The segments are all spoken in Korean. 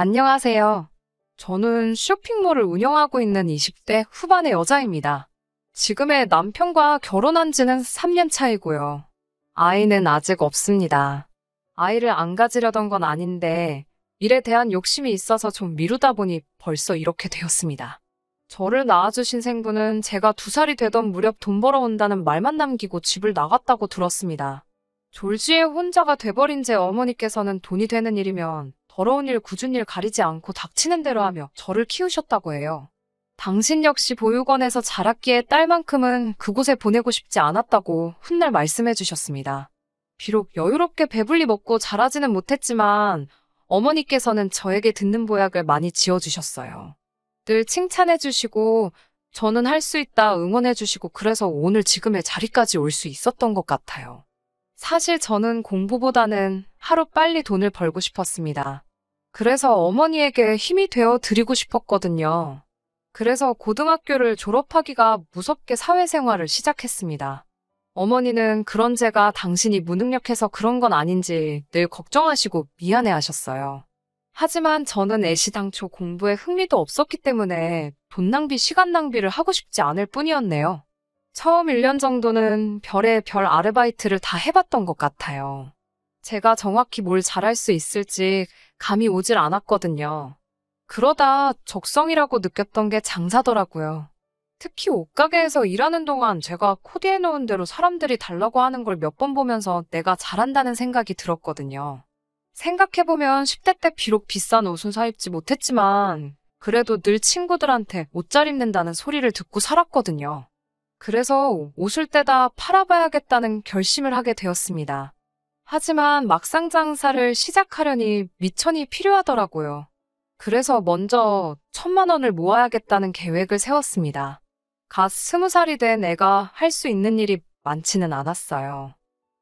안녕하세요. 저는 쇼핑몰을 운영하고 있는 20대 후반의 여자입니다. 지금의 남편과 결혼한 지는 3년 차이고요. 아이는 아직 없습니다. 아이를 안 가지려던 건 아닌데 일에 대한 욕심이 있어서 좀 미루다 보니 벌써 이렇게 되었습니다. 저를 낳아주신 생부는 제가 2살이 되던 무렵 돈 벌어온다는 말만 남기고 집을 나갔다고 들었습니다. 졸지에 혼자가 돼버린 제 어머니께서는 돈이 되는 일이면 더러운 일, 굳은 일 가리지 않고 닥치는 대로 하며 저를 키우셨다고 해요. 당신 역시 보육원에서 자랐기에 딸만큼은 그곳에 보내고 싶지 않았다고 훗날 말씀해 주셨습니다. 비록 여유롭게 배불리 먹고 자라지는 못했지만 어머니께서는 저에게 듣는 보약을 많이 지어주셨어요. 늘 칭찬해 주시고 저는 할 수 있다 응원해 주시고 그래서 오늘 지금의 자리까지 올 수 있었던 것 같아요. 사실 저는 공부보다는 하루 빨리 돈을 벌고 싶었습니다. 그래서 어머니에게 힘이 되어 드리고 싶었거든요. 그래서 고등학교를 졸업하기가 무섭게 사회생활을 시작했습니다. 어머니는 그런 제가 당신이 무능력해서 그런 건 아닌지 늘 걱정하시고 미안해 하셨어요. 하지만 저는 애시당초 공부에 흥미도 없었기 때문에 돈 낭비, 시간 낭비를 하고 싶지 않을 뿐이었네요. 처음 1년 정도는 별의 별 아르바이트를 다 해봤던 것 같아요. 제가 정확히 뭘 잘할 수 있을지 감이 오질 않았거든요. 그러다 적성이라고 느꼈던 게 장사더라고요. 특히 옷가게에서 일하는 동안 제가 코디해놓은 대로 사람들이 달라고 하는 걸 몇 번 보면서 내가 잘한다는 생각이 들었거든요. 생각해보면 10대 때 비록 비싼 옷은 사입지 못했지만 그래도 늘 친구들한테 옷 잘 입는다는 소리를 듣고 살았거든요. 그래서 옷을 떼다 팔아봐야겠다는 결심을 하게 되었습니다. 하지만 막상 장사를 시작하려니 미천이 필요하더라고요. 그래서 먼저 1,000만 원을 모아야겠다는 계획을 세웠습니다. 갓 20살이 된 애가 할 수 있는 일이 많지는 않았어요.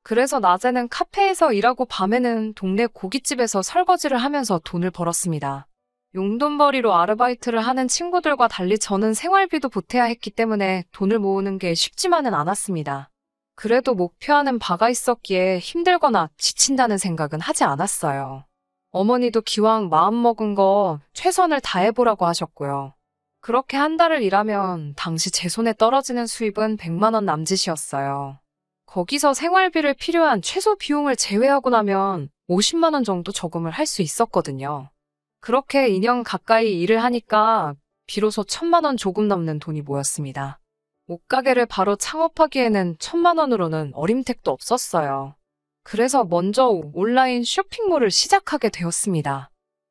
그래서 낮에는 카페에서 일하고 밤에는 동네 고깃집에서 설거지를 하면서 돈을 벌었습니다. 용돈벌이로 아르바이트를 하는 친구들과 달리 저는 생활비도 보태야 했기 때문에 돈을 모으는 게 쉽지만은 않았습니다. 그래도 목표하는 바가 있었기에 힘들거나 지친다는 생각은 하지 않았어요. 어머니도 기왕 마음먹은 거 최선을 다해보라고 하셨고요. 그렇게 한 달을 일하면 당시 제 손에 떨어지는 수입은 100만 원 남짓이었어요. 거기서 생활비를 필요한 최소 비용을 제외하고 나면 50만 원 정도 저금을 할 수 있었거든요. 그렇게 2년 가까이 일을 하니까 비로소 1,000만 원 조금 넘는 돈이 모였습니다. 옷가게를 바로 창업하기에는 1,000만 원으로는 어림택도 없었어요. 그래서 먼저 온라인 쇼핑몰을 시작하게 되었습니다.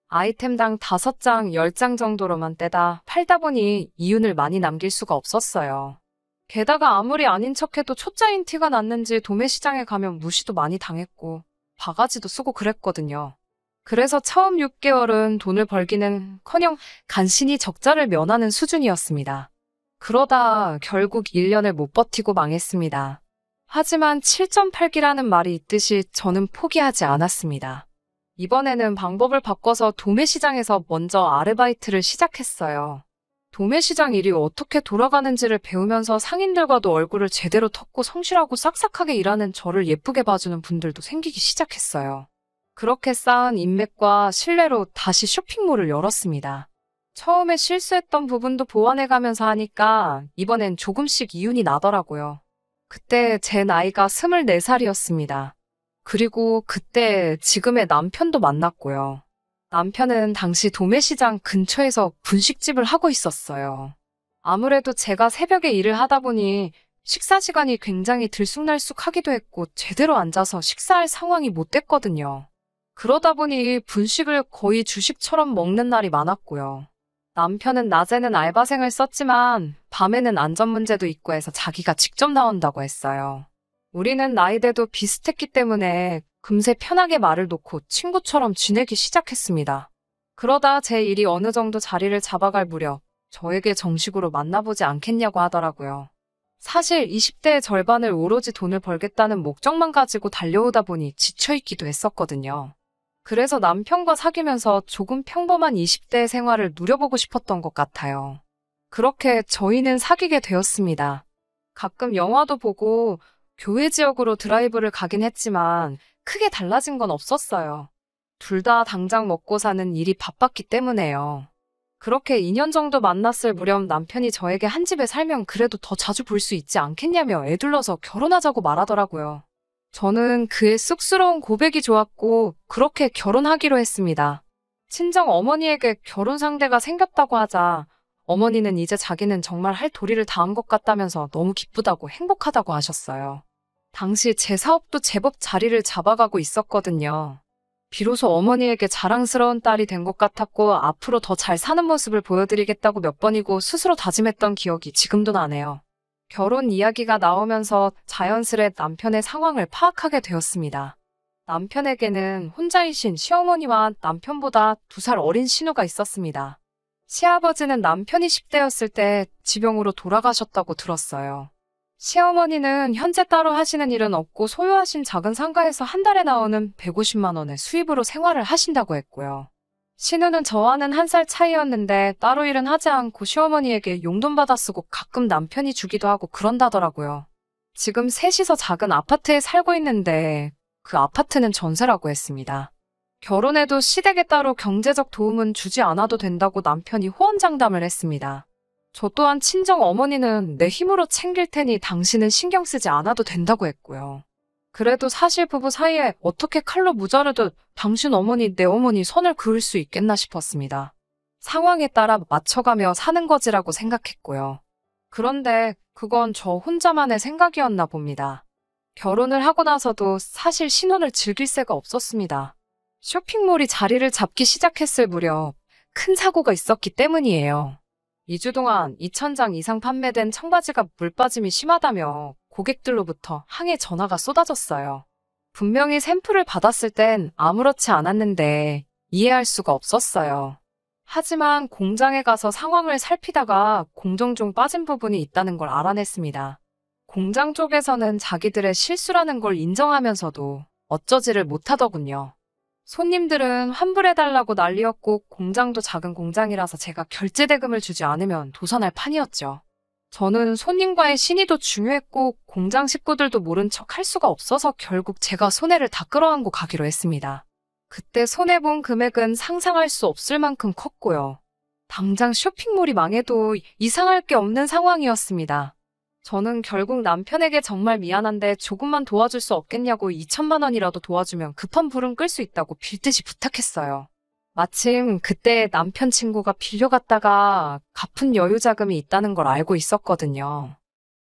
아이템당 5장, 10장 정도로만 떼다 팔다 보니 이윤을 많이 남길 수가 없었어요. 게다가 아무리 아닌 척해도 초짜인 티가 났는지 도매시장에 가면 무시도 많이 당했고 바가지도 쓰고 그랬거든요. 그래서 처음 6개월은 돈을 벌기는커녕 간신히 적자를 면하는 수준이었습니다. 그러다 결국 1년을 못 버티고 망했습니다. 하지만 7.8기라는 말이 있듯이 저는 포기하지 않았습니다. 이번에는 방법을 바꿔서 도매시장에서 먼저 아르바이트를 시작했어요. 도매시장 일이 어떻게 돌아가는지를 배우면서 상인들과도 얼굴을 제대로 텄고 성실하고 싹싹하게 일하는 저를 예쁘게 봐주는 분들도 생기기 시작했어요. 그렇게 쌓은 인맥과 신뢰로 다시 쇼핑몰을 열었습니다. 처음에 실수했던 부분도 보완해가면서 하니까 이번엔 조금씩 이윤이 나더라고요. 그때 제 나이가 24살이었습니다. 그리고 그때 지금의 남편도 만났고요. 남편은 당시 도매시장 근처에서 분식집을 하고 있었어요. 아무래도 제가 새벽에 일을 하다 보니 식사 시간이 굉장히 들쑥날쑥하기도 했고 제대로 앉아서 식사할 상황이 못 됐거든요. 그러다 보니 분식을 거의 주식처럼 먹는 날이 많았고요. 남편은 낮에는 알바생을 썼지만 밤에는 안전 문제도 있고 해서 자기가 직접 나온다고 했어요. 우리는 나이대도 비슷했기 때문에 금세 편하게 말을 놓고 친구처럼 지내기 시작했습니다. 그러다 제 일이 어느 정도 자리를 잡아갈 무렵 저에게 정식으로 만나보지 않겠냐고 하더라고요. 사실 20대의 절반을 오로지 돈을 벌겠다는 목적만 가지고 달려오다 보니 지쳐있기도 했었거든요. 그래서 남편과 사귀면서 조금 평범한 20대의 생활을 누려보고 싶었던 것 같아요. 그렇게 저희는 사귀게 되었습니다. 가끔 영화도 보고 교외 지역으로 드라이브를 가긴 했지만 크게 달라진 건 없었어요. 둘 다 당장 먹고 사는 일이 바빴기 때문에요. 그렇게 2년 정도 만났을 무렵 남편이 저에게 한 집에 살면 그래도 더 자주 볼 수 있지 않겠냐며 애둘러서 결혼하자고 말하더라고요. 저는 그의 쑥스러운 고백이 좋았고 그렇게 결혼하기로 했습니다. 친정 어머니에게 결혼 상대가 생겼다고 하자 어머니는 이제 자기는 정말 할 도리를 다한 것 같다면서 너무 기쁘다고 행복하다고 하셨어요. 당시 제 사업도 제법 자리를 잡아가고 있었거든요. 비로소 어머니에게 자랑스러운 딸이 된 것 같았고 앞으로 더 잘 사는 모습을 보여드리겠다고 몇 번이고 스스로 다짐했던 기억이 지금도 나네요. 결혼 이야기가 나오면서 자연스레 남편의 상황을 파악하게 되었습니다. 남편에게는 혼자이신 시어머니와 남편보다 2살 어린 신우가 있었습니다. 시아버지는 남편이 10대였을 때 지병으로 돌아가셨다고 들었어요. 시어머니는 현재 따로 하시는 일은 없고 소유하신 작은 상가에서 한 달에 나오는 150만 원의 수입으로 생활을 하신다고 했고요. 신우는 저와는 1살 차이였는데 따로 일은 하지 않고 시어머니에게 용돈 받아 쓰고 가끔 남편이 주기도 하고 그런다더라고요. 지금 셋이서 작은 아파트에 살고 있는데 그 아파트는 전세라고 했습니다. 결혼해도 시댁에 따로 경제적 도움은 주지 않아도 된다고 남편이 호언장담을 했습니다. 저 또한 친정 어머니는 내 힘으로 챙길 테니 당신은 신경 쓰지 않아도 된다고 했고요. 그래도 사실 부부 사이에 어떻게 칼로 무자르듯 당신 어머니, 내 어머니 선을 그을 수 있겠나 싶었습니다. 상황에 따라 맞춰가며 사는 거지라고 생각했고요. 그런데 그건 저 혼자만의 생각이었나 봅니다. 결혼을 하고 나서도 사실 신혼을 즐길 새가 없었습니다. 쇼핑몰이 자리를 잡기 시작했을 무렵 큰 사고가 있었기 때문이에요. 2주 동안 2,000장 이상 판매된 청바지가 물빠짐이 심하다며 고객들로부터 항해 전화가 쏟아졌어요. 분명히 샘플을 받았을 땐 아무렇지 않았는데 이해할 수가 없었어요. 하지만 공장에 가서 상황을 살피다가 공정 중 빠진 부분이 있다는 걸 알아냈습니다. 공장 쪽에서는 자기들의 실수라는 걸 인정하면서도 어쩌지를 못하더군요. 손님들은 환불해달라고 난리였고 공장도 작은 공장이라서 제가 결제대금을 주지 않으면 도산할 판이었죠. 저는 손님과의 신의도 중요했고 공장 식구들도 모른 척 할 수가 없어서 결국 제가 손해를 다 끌어안고 가기로 했습니다. 그때 손해본 금액은 상상할 수 없을 만큼 컸고요. 당장 쇼핑몰이 망해도 이상할 게 없는 상황이었습니다. 저는 결국 남편에게 정말 미안한데 조금만 도와줄 수 없겠냐고 2천만 원이라도 도와주면 급한 불은 끌 수 있다고 빌듯이 부탁했어요. 마침 그때 남편 친구가 빌려갔다가 갚은 여유 자금이 있다는 걸 알고 있었거든요.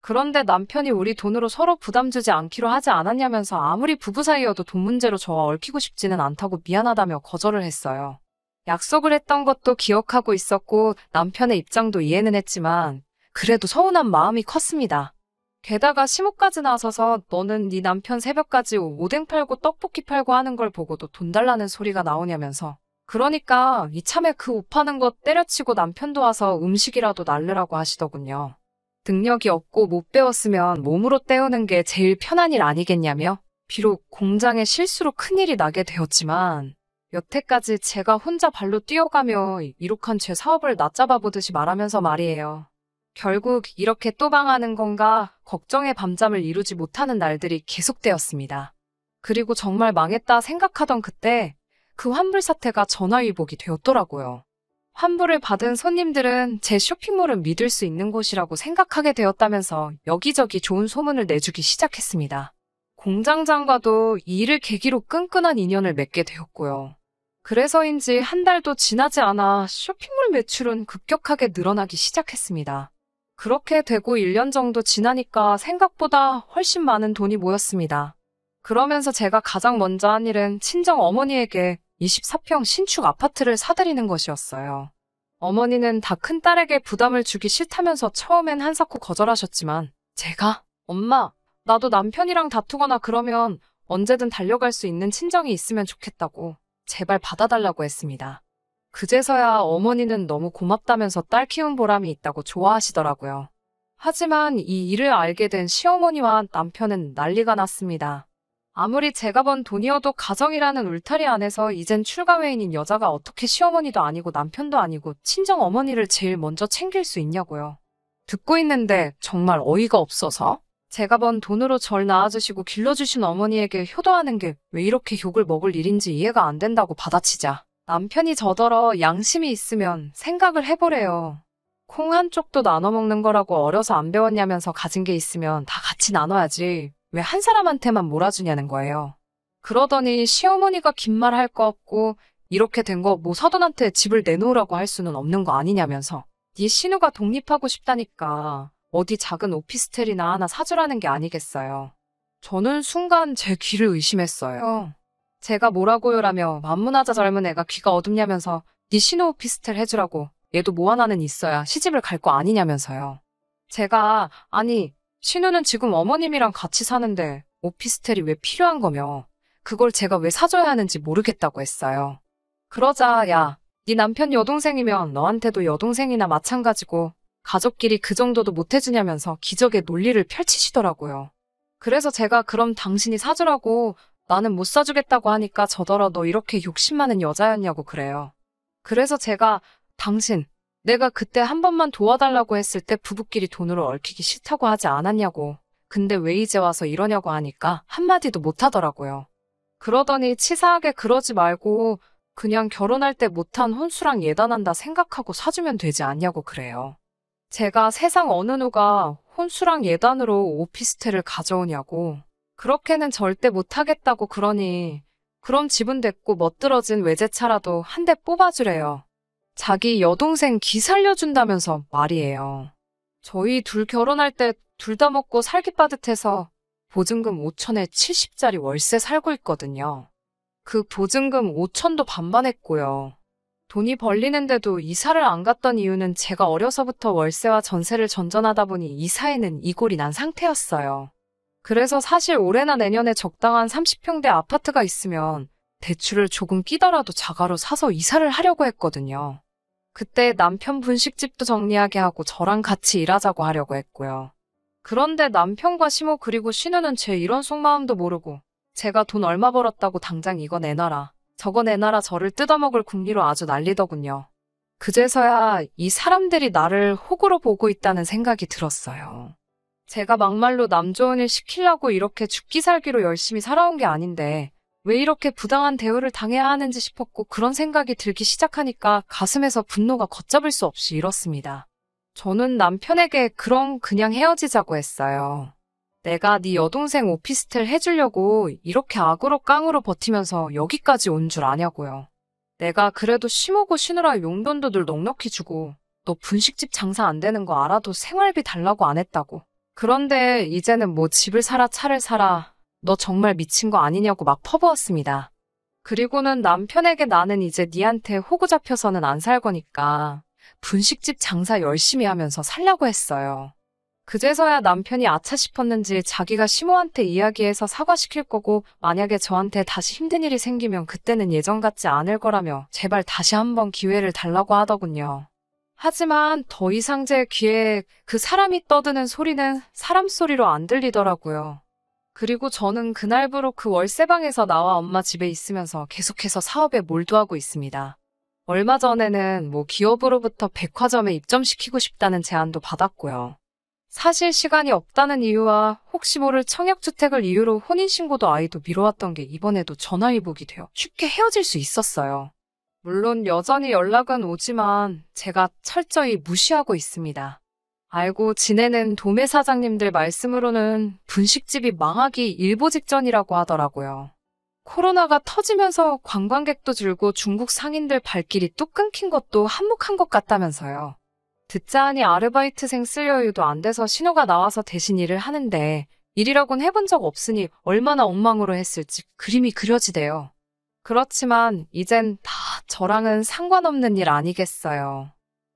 그런데 남편이 우리 돈으로 서로 부담 주지 않기로 하지 않았냐면서 아무리 부부 사이여도 돈 문제로 저와 얽히고 싶지는 않다고 미안하다며 거절을 했어요. 약속을 했던 것도 기억하고 있었고 남편의 입장도 이해는 했지만 그래도 서운한 마음이 컸습니다. 게다가 시모까지 나서서 너는 네 남편 새벽까지 오뎅 팔고 떡볶이 팔고 하는 걸 보고도 돈 달라는 소리가 나오냐면서 그러니까 이참에 그 옷 파는 거 때려치고 남편도 와서 음식이라도 날르라고 하시더군요. 능력이 없고 못 배웠으면 몸으로 때우는 게 제일 편한 일 아니겠냐며 비록 공장의 실수로 큰일이 나게 되었지만 여태까지 제가 혼자 발로 뛰어가며 이룩한 제 사업을 낮잡아 보듯이 말하면서 말이에요. 결국 이렇게 또 망하는 건가 걱정의 밤잠을 이루지 못하는 날들이 계속되었습니다. 그리고 정말 망했다 생각하던 그때 그 환불 사태가 전화위복이 되었더라고요. 환불을 받은 손님들은 제 쇼핑몰은 믿을 수 있는 곳이라고 생각하게 되었다면서 여기저기 좋은 소문을 내주기 시작했습니다. 공장장과도 이 일을 계기로 끈끈한 인연을 맺게 되었고요. 그래서인지 한 달도 지나지 않아 쇼핑몰 매출은 급격하게 늘어나기 시작했습니다. 그렇게 되고 1년 정도 지나니까 생각보다 훨씬 많은 돈이 모였습니다. 그러면서 제가 가장 먼저 한 일은 친정 어머니에게 24평 신축 아파트를 사드리는 것이었어요. 어머니는 다 큰딸에게 부담을 주기 싫다면서 처음엔 한사코 거절하셨지만 제가 엄마, 나도 남편이랑 다투거나 그러면 언제든 달려갈 수 있는 친정이 있으면 좋겠다고 제발 받아달라고 했습니다. 그제서야 어머니는 너무 고맙다면서 딸 키운 보람이 있다고 좋아하시더라고요. 하지만 이 일을 알게 된 시어머니와 남편은 난리가 났습니다. 아무리 제가 번 돈이어도 가정이라는 울타리 안에서 이젠 출가회인인 여자가 어떻게 시어머니도 아니고 남편도 아니고 친정 어머니를 제일 먼저 챙길 수 있냐고요. 듣고 있는데 정말 어이가 없어서 제가 번 돈으로 절 낳아주시고 길러주신 어머니에게 효도하는 게 왜 이렇게 욕을 먹을 일인지 이해가 안 된다고 받아치자 남편이 저더러 양심이 있으면 생각을 해보래요. 콩 한 쪽도 나눠 먹는 거라고 어려서 안 배웠냐면서 가진 게 있으면 다 같이 나눠야지 왜 한 사람한테만 몰아주냐는 거예요. 그러더니 시어머니가 긴 말 할 거 없고 이렇게 된 거 뭐 사돈한테 집을 내놓으라고 할 수는 없는 거 아니냐면서 네 신우가 독립하고 싶다니까 어디 작은 오피스텔이나 하나 사주라는 게 아니겠어요. 저는 순간 제 귀를 의심했어요. 제가 뭐라고요라며 만문하자 젊은 애가 귀가 어둡냐면서 네 신우 오피스텔 해주라고 얘도 뭐 하나는 있어야 시집을 갈 거 아니냐면서요. 제가 아니 신우는 지금 어머님이랑 같이 사는데 오피스텔이 왜 필요한 거며 그걸 제가 왜 사줘야 하는지 모르겠다고 했어요. 그러자 야, 네 남편 여동생이면 너한테도 여동생이나 마찬가지고 가족끼리 그 정도도 못 해주냐면서 기적의 논리를 펼치시더라고요. 그래서 제가 그럼 당신이 사주라고 나는 못 사주겠다고 하니까 저더러 너 이렇게 욕심 많은 여자였냐고 그래요. 그래서 제가 당신 내가 그때 한 번만 도와달라고 했을 때 부부끼리 돈으로 얽히기 싫다고 하지 않았냐고. 근데 왜 이제 와서 이러냐고 하니까 한마디도 못 하더라고요. 그러더니 치사하게 그러지 말고 그냥 결혼할 때 못한 혼수랑 예단한다 생각하고 사주면 되지 않냐고 그래요. 제가 세상 어느 누가 혼수랑 예단으로 오피스텔을 가져오냐고. 그렇게는 절대 못하겠다고 그러니 그럼 집은 됐고 멋들어진 외제차라도 한 대 뽑아주래요. 자기 여동생 기 살려준다면서 말이에요. 저희 둘 결혼할 때 둘 다 먹고 살기 빠듯해서 보증금 5천에 70짜리 월세 살고 있거든요. 그 보증금 5천도 반반했고요. 돈이 벌리는데도 이사를 안 갔던 이유는 제가 어려서부터 월세와 전세를 전전하다 보니 이사에는 이골이 난 상태였어요. 그래서 사실 올해나 내년에 적당한 30평대 아파트가 있으면 대출을 조금 끼더라도 자가로 사서 이사를 하려고 했거든요. 그때 남편 분식집도 정리하게 하고 저랑 같이 일하자고 하려고 했고요. 그런데 남편과 시모 그리고 신우는 제 이런 속마음도 모르고 제가 돈 얼마 벌었다고 당장 이거 내놔라, 저거 내놔라 저를 뜯어먹을 궁리로 아주 난리더군요. 그제서야 이 사람들이 나를 호구로 보고 있다는 생각이 들었어요. 제가 막말로 남 좋은 일 시키려고 이렇게 죽기 살기로 열심히 살아온 게 아닌데 왜 이렇게 부당한 대우를 당해야 하는지 싶었고 그런 생각이 들기 시작하니까 가슴에서 분노가 걷잡을 수 없이 일었습니다. 저는 남편에게 그럼 그냥 헤어지자고 했어요. 내가 네 여동생 오피스텔 해주려고 이렇게 악으로 깡으로 버티면서 여기까지 온 줄 아냐고요. 내가 그래도 시모고 쉬느라 용돈도 늘 넉넉히 주고 너 분식집 장사 안 되는 거 알아도 생활비 달라고 안 했다고. 그런데 이제는 뭐 집을 사라 차를 사라 너 정말 미친 거 아니냐고 막 퍼부었습니다. 그리고는 남편에게 나는 이제 니한테 호구 잡혀서는 안 살 거니까 분식집 장사 열심히 하면서 살려고 했어요. 그제서야 남편이 아차 싶었는지 자기가 시모한테 이야기해서 사과시킬 거고 만약에 저한테 다시 힘든 일이 생기면 그때는 예전 같지 않을 거라며 제발 다시 한번 기회를 달라고 하더군요. 하지만 더 이상 제 귀에 그 사람이 떠드는 소리는 사람 소리로 안 들리더라고요. 그리고 저는 그날부로 그 월세방에서 나와 엄마 집에 있으면서 계속해서 사업에 몰두하고 있습니다. 얼마 전에는 뭐 기업으로부터 백화점에 입점시키고 싶다는 제안도 받았고요. 사실 시간이 없다는 이유와 혹시 모를 청약주택을 이유로 혼인신고도 아이도 미뤄왔던 게 이번에도 전화위복이 되어 쉽게 헤어질 수 있었어요. 물론 여전히 연락은 오지만 제가 철저히 무시하고 있습니다. 알고 지내는 도매 사장님들 말씀으로는 분식집이 망하기 일보 직전이라고 하더라고요. 코로나가 터지면서 관광객도 줄고 중국 상인들 발길이 뚝 끊긴 것도 한몫한 것 같다면서요. 듣자 하니 아르바이트생 쓸 여유도 안 돼서 신호가 나와서 대신 일을 하는데 일이라곤 해본 적 없으니 얼마나 엉망으로 했을지 그림이 그려지대요. 그렇지만 이젠 다 저랑은 상관없는 일 아니겠어요.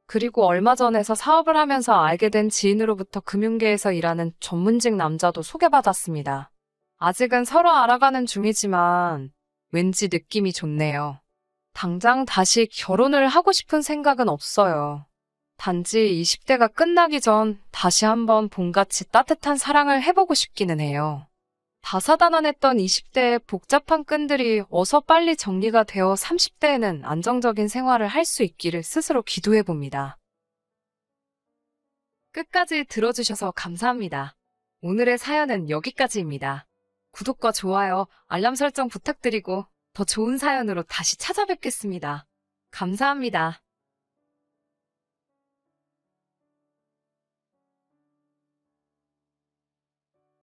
그리고 얼마 전에서 사업을 하면서 알게 된 지인으로부터 금융계에서 일하는 전문직 남자도 소개받았습니다. 아직은 서로 알아가는 중이지만 왠지 느낌이 좋네요. 당장 다시 결혼을 하고 싶은 생각은 없어요. 단지 20대가 끝나기 전 다시 한번 봄같이 따뜻한 사랑을 해보고 싶기는 해요. 다사다난했던 20대의 복잡한 끈들이 어서 빨리 정리가 되어 30대에는 안정적인 생활을 할 수 있기를 스스로 기도해봅니다. 끝까지 들어주셔서 감사합니다. 오늘의 사연은 여기까지입니다. 구독과 좋아요, 알람 설정 부탁드리고 더 좋은 사연으로 다시 찾아뵙겠습니다. 감사합니다.